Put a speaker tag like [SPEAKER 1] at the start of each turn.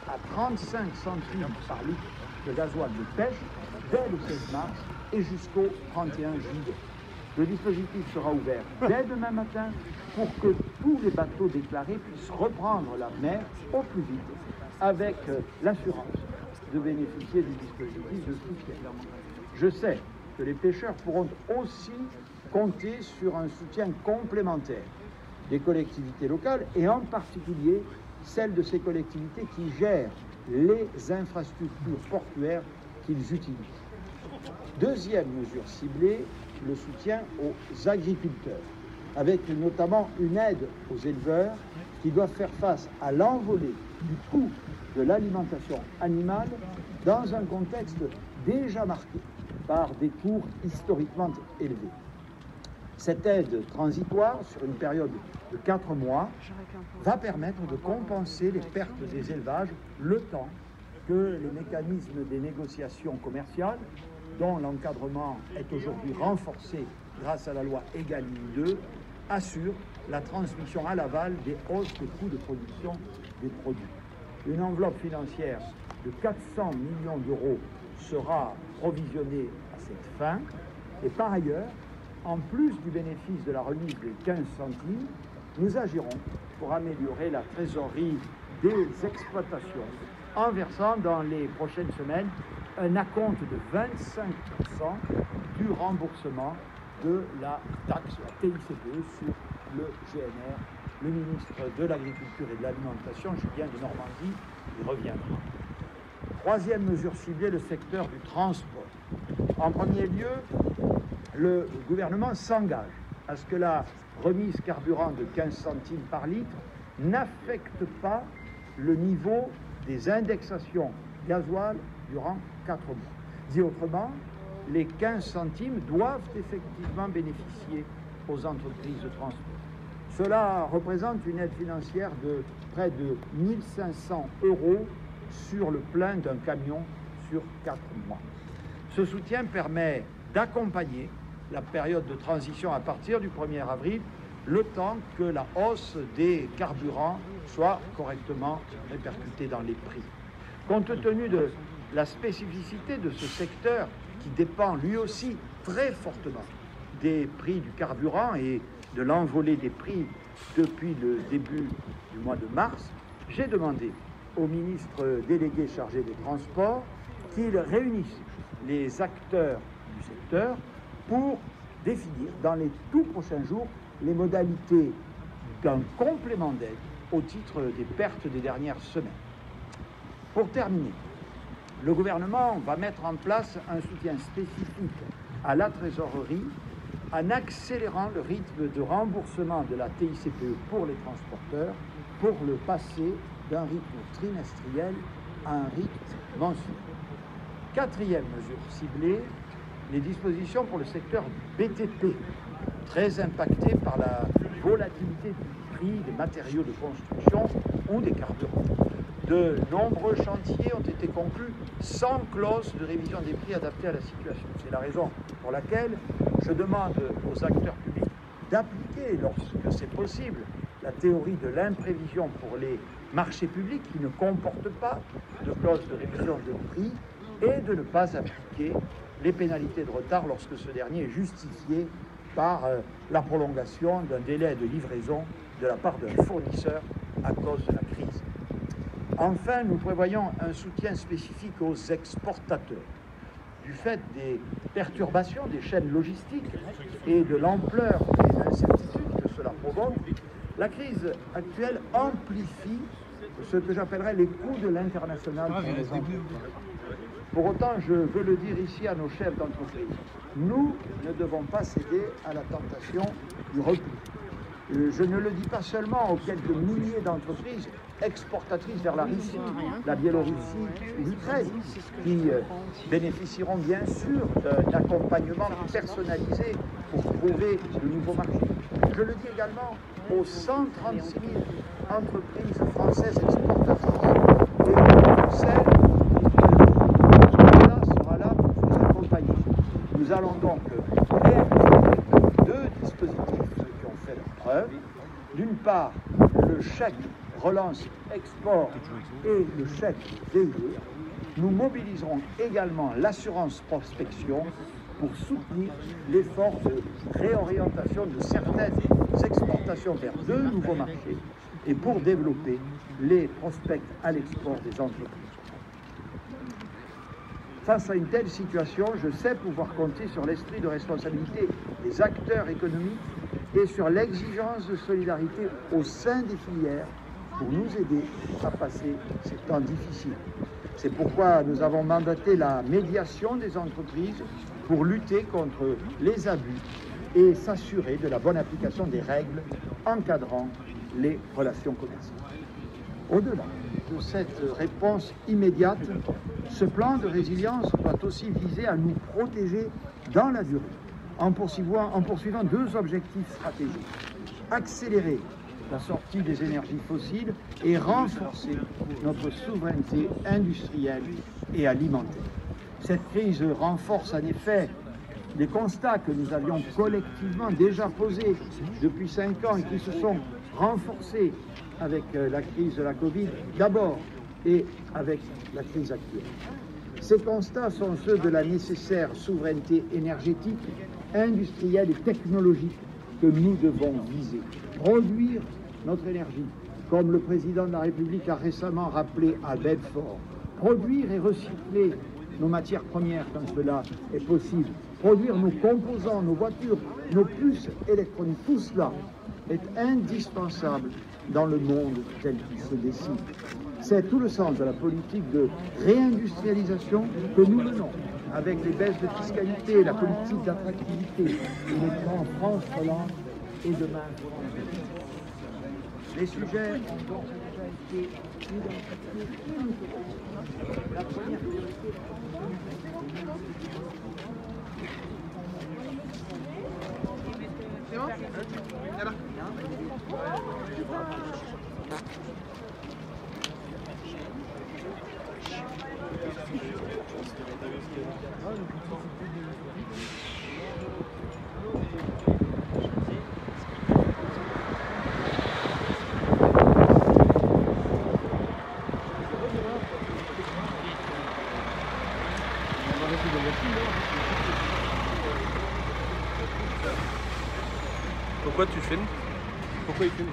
[SPEAKER 1] à 35 centimes par litre de gasoil de pêche dès le 16 mars et jusqu'au 31 juillet. Le dispositif sera ouvert dès demain matin pour que tous les bateaux déclarés puissent reprendre la mer au plus vite avec l'assurance de bénéficier du dispositif de soutien. Je sais que les pêcheurs pourront aussi compter sur un soutien complémentaire des collectivités locales et en particulier celles de ces collectivités qui gèrent les infrastructures portuaires qu'ils utilisent. Deuxième mesure ciblée, le soutien aux agriculteurs, avec notamment une aide aux éleveurs qui doivent faire face à l'envolée du coût de l'alimentation animale dans un contexte déjà marqué par des cours historiquement élevés. Cette aide transitoire sur une période de 4 mois va permettre de compenser les pertes des élevages le temps que les mécanismes des négociations commerciales, dont l'encadrement est aujourd'hui renforcé grâce à la loi Egalim 2, assurent la transmission à l'aval des hausses de coûts de production des produits. Une enveloppe financière de 400 millions d'euros sera provisionnée à cette fin et par ailleurs, en plus du bénéfice de la remise des 15 centimes, nous agirons pour améliorer la trésorerie des exploitations en versant dans les prochaines semaines un acompte de 25% du remboursement de la taxe, la TICPE, sur le GNR. Le ministre de l'Agriculture et de l'Alimentation, Julien de Normandie, y reviendra. Troisième mesure ciblée, le secteur du transport. En premier lieu, le gouvernement s'engage à ce que la remise carburant de 15 centimes par litre n'affecte pas le niveau des indexations gasoil durant 4 mois. Dit autrement, les 15 centimes doivent effectivement bénéficier aux entreprises de transport. Cela représente une aide financière de près de 1 500 € sur le plein d'un camion sur 4 mois. Ce soutien permet d'accompagner la période de transition à partir du 1er avril, le temps que la hausse des carburants soit correctement répercutée dans les prix. Compte tenu de la spécificité de ce secteur qui dépend lui aussi très fortement des prix du carburant et de l'envolée des prix depuis le début du mois de mars, j'ai demandé au ministre délégué chargé des Transports qu'il réunisse les acteurs du secteur pour définir dans les tout prochains jours les modalités d'un complément d'aide au titre des pertes des dernières semaines. Pour terminer, le gouvernement va mettre en place un soutien spécifique à la trésorerie en accélérant le rythme de remboursement de la TICPE pour les transporteurs pour le passer d'un rythme trimestriel à un rythme mensuel. Quatrième mesure ciblée, les dispositions pour le secteur BTP, très impacté par la volatilité du prix des matériaux de construction ou des carburants. De nombreux chantiers ont été conclus sans clause de révision des prix adaptée à la situation. C'est la raison pour laquelle je demande aux acteurs publics d'appliquer, lorsque c'est possible, la théorie de l'imprévision pour les marchés publics qui ne comportent pas de clause de révision de prix et de ne pas appliquer les pénalités de retard lorsque ce dernier est justifié par la prolongation d'un délai de livraison de la part d'un fournisseur à cause de la crise. Enfin, nous prévoyons un soutien spécifique aux exportateurs. Du fait des perturbations des chaînes logistiques et de l'ampleur des incertitudes que cela provoque, la crise actuelle amplifie ce que j'appellerais les coûts de l'international pour les entreprises. Pour autant, je veux le dire ici à nos chefs d'entreprise, nous ne devons pas céder à la tentation du repli. Je ne le dis pas seulement aux quelques milliers d'entreprises exportatrices vers la Russie, la Biélorussie ou l'Ukraine, qui bénéficieront bien sûr d'un accompagnement personnalisé pour trouver de nouveaux marchés. Je le dis également aux 136 000 entreprises françaises exportatrices et celles qui l'État sera là pour vous accompagner. Nous allons donc réaliser deux dispositifs qui ont fait leur preuve. D'une part, le chèque relance export et le chèque VIE, nous mobiliserons également l'assurance prospection pour soutenir l'effort de réorientation de certaines exportations vers de nouveaux marchés et pour développer les prospects à l'export des entreprises. Face à une telle situation, je sais pouvoir compter sur l'esprit de responsabilité des acteurs économiques et sur l'exigence de solidarité au sein des filières pour nous aider à passer ces temps difficiles. C'est pourquoi nous avons mandaté la médiation des entreprises pour lutter contre les abus et s'assurer de la bonne application des règles encadrant les relations commerciales. Au-delà de cette réponse immédiate, ce plan de résilience doit aussi viser à nous protéger dans la durée, en poursuivant deux objectifs stratégiques. Accélérer la sortie des énergies fossiles et renforcer notre souveraineté industrielle et alimentaire. Cette crise renforce en effet les constats que nous avions collectivement déjà posés depuis 5 ans et qui se sont renforcés avec la crise de la Covid d'abord et avec la crise actuelle. Ces constats sont ceux de la nécessaire souveraineté énergétique, industrielle et technologique que nous devons viser. Produire notre énergie, comme le président de la République a récemment rappelé à Belfort. Produire et recycler nos matières premières quand cela est possible. Produire nos composants, nos voitures, nos puces électroniques, tout cela est indispensable dans le monde tel qu'il se dessine. C'est tout le sens de la politique de réindustrialisation que nous menons avec les baisses de fiscalité, la politique d'attractivité et les plans France Relance et demain. Les sujets ont donc déjà été identifiés. La première priorité. C'est bon?
[SPEAKER 2] Pourquoi tu filmes? Pourquoi il filme?